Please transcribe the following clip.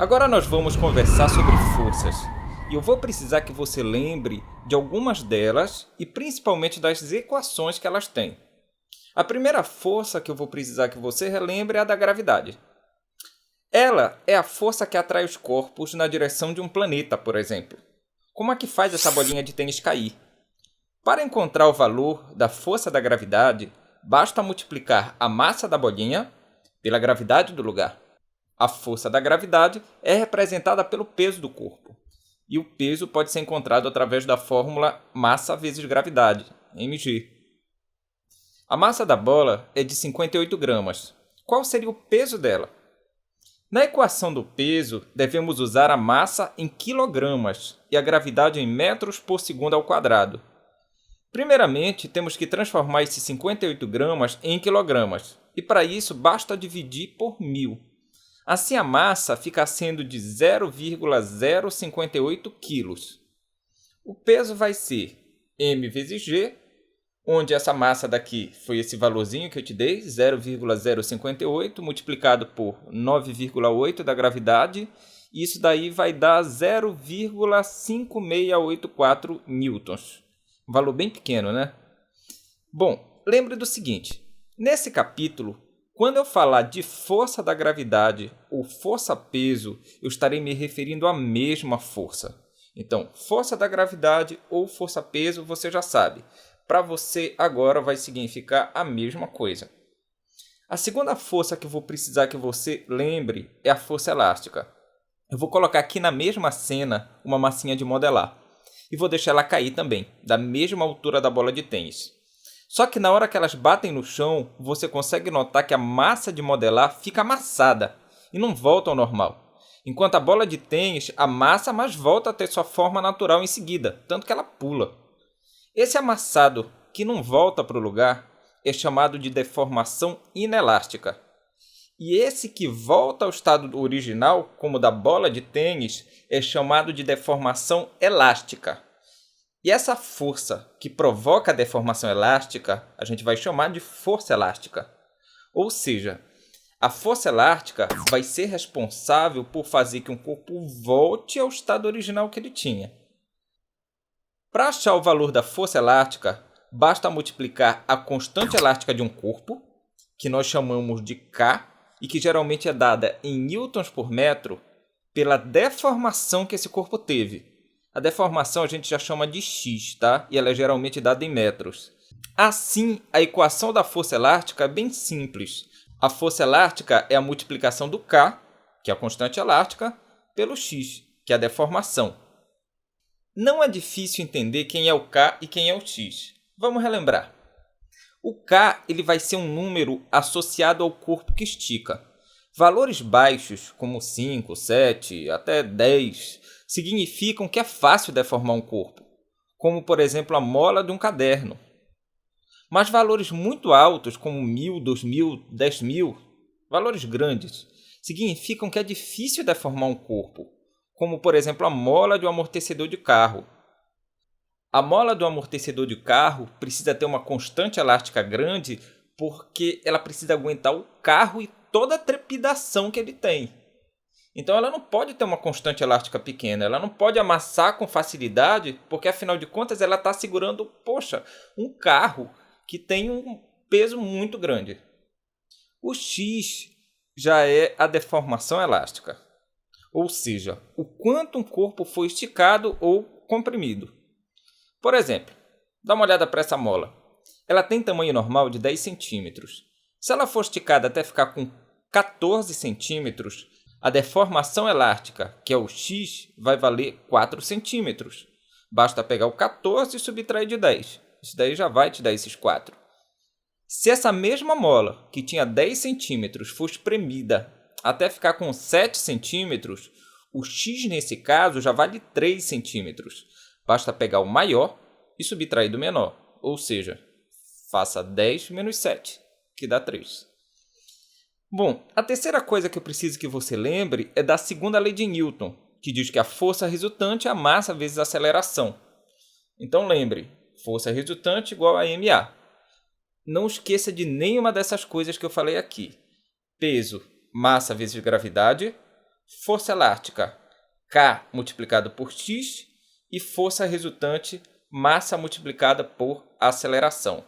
Agora nós vamos conversar sobre forças. E eu vou precisar que você lembre de algumas delas e principalmente das equações que elas têm. A primeira força que eu vou precisar que você relembre é a da gravidade. Ela é a força que atrai os corpos na direção de um planeta, por exemplo. Como é que faz essa bolinha de tênis cair? Para encontrar o valor da força da gravidade, basta multiplicar a massa da bolinha pela gravidade do lugar. A força da gravidade é representada pelo peso do corpo. E o peso pode ser encontrado através da fórmula massa vezes gravidade, mg. A massa da bola é de 58 gramas. Qual seria o peso dela? Na equação do peso, devemos usar a massa em quilogramas e a gravidade em metros por segundo ao quadrado. Primeiramente, temos que transformar esses 58 gramas em quilogramas, e para isso basta dividir por 1000. Assim, a massa fica sendo de 0,058 quilos. O peso vai ser m vezes g, onde essa massa daqui foi esse valorzinho que eu te dei, 0,058, multiplicado por 9,8 da gravidade. Isso daí vai dar 0,5684 newtons. Um valor bem pequeno, né? Bom, lembre do seguinte. Nesse capítulo, quando eu falar de força da gravidade ou força-peso, eu estarei me referindo à mesma força. Então, força da gravidade ou força-peso, você já sabe. Para você, agora vai significar a mesma coisa. A segunda força que eu vou precisar que você lembre é a força elástica. Eu vou colocar aqui na mesma cena uma massinha de modelar. E vou deixar ela cair também, da mesma altura da bola de tênis. Só que na hora que elas batem no chão, você consegue notar que a massa de modelar fica amassada e não volta ao normal. Enquanto a bola de tênis amassa, mas volta a ter sua forma natural em seguida, tanto que ela pula. Esse amassado que não volta para o lugar é chamado de deformação inelástica. E esse que volta ao estado original, como o da bola de tênis, é chamado de deformação elástica. E essa força que provoca a deformação elástica, a gente vai chamar de força elástica. Ou seja, a força elástica vai ser responsável por fazer que um corpo volte ao estado original que ele tinha. Para achar o valor da força elástica, basta multiplicar a constante elástica de um corpo, que nós chamamos de K, e que geralmente é dada em newtons por metro, pela deformação que esse corpo teve. A deformação a gente já chama de x, tá? E ela é geralmente dada em metros. Assim, a equação da força elástica é bem simples. A força elástica é a multiplicação do K, que é a constante elástica, pelo x, que é a deformação. Não é difícil entender quem é o K e quem é o x. Vamos relembrar. O K ele vai ser um número associado ao corpo que estica. Valores baixos, como 5, 7, até 10, significam que é fácil deformar um corpo, como, por exemplo, a mola de um caderno. Mas valores muito altos, como 1000, 2000, 10.000, valores grandes, significam que é difícil deformar um corpo, como, por exemplo, a mola de um amortecedor de carro. A mola do amortecedor de carro precisa ter uma constante elástica grande porque ela precisa aguentar o carro e toda a trepidação que ele tem. Então ela não pode ter uma constante elástica pequena, ela não pode amassar com facilidade porque afinal de contas ela está segurando, um carro que tem um peso muito grande. O X já é a deformação elástica, ou seja, o quanto um corpo foi esticado ou comprimido. Por exemplo, dá uma olhada para essa mola. Ela tem tamanho normal de 10 centímetros. Se ela for esticada até ficar com 14 centímetros, a deformação elástica, que é o x, vai valer 4 centímetros. Basta pegar o 14 e subtrair de 10. Isso daí já vai te dar esses 4. Se essa mesma mola, que tinha 10 centímetros, for espremida até ficar com 7 centímetros, o x nesse caso já vale 3 centímetros. Basta pegar o maior e subtrair do menor, ou seja, faça 10 menos 7, que dá 3. Bom, a terceira coisa que eu preciso que você lembre é da segunda lei de Newton, que diz que a força resultante é a massa vezes a aceleração. Então lembre, força resultante igual a ma. Não esqueça de nenhuma dessas coisas que eu falei aqui. Peso, massa vezes gravidade. força elástica, K multiplicado por X, e força resultante, massa multiplicada por aceleração.